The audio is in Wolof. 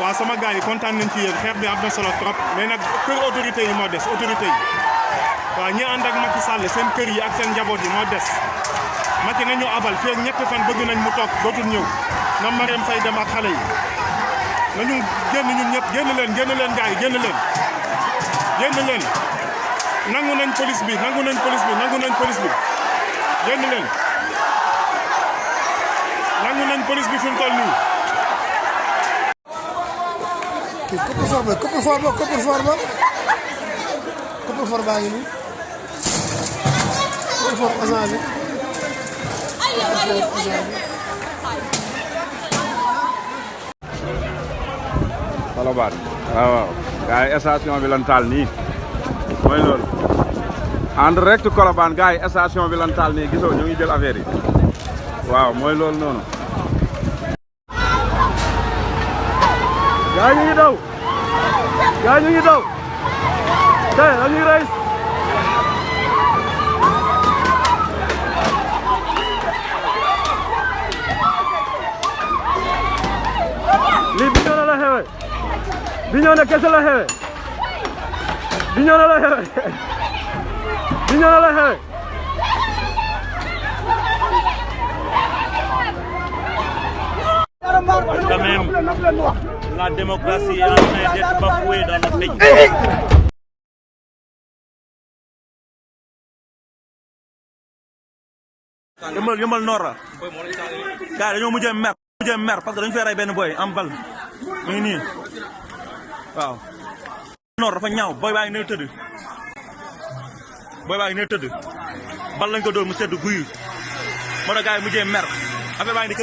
waaw sama gars yi kontaan nañ ci yéen xeex bi am na solo trop mais nag kër autorité yi moo des autorité yi waaw ñi ànd ak Macky Sall seen kër yi ak seen njaboot yi moo des Macky nañu abal fii ak ñetti fan bëgg nañ mu toog dootul ñëw na Marème Faye dem ak xale yi nañu génn ñun ñëpp génn leen gars yi génn leen nangu nañ police bi génn leen nangu nañ police bi fi mu toll nii. coffre-fort baa ngi nii coffre-fort agent bi Colobane waaw gars yi station bi lan taal nii mooy loolu en direct Colobane gars yi station bi lan taal nii gisoo ñu ngi jël affaire yi waaw mooy loolu noonu gars ñu ngi daw tey dañuy rey lii Bignona la xewe Bignona kese la xewe Bignona la xewe Quand même, la démocratie est en train d'être bafouée dans notre pays. yëmbal noor la gars dañoo mujjee mer parce que dañu fay rey benn boy am bal mu ngi nii waaw noor dafa ñaaw boy baa ngi ne tëdd bal lañ ko dóor mu sedd guyu moo tax gars yi mujjee mer affaire baa ngi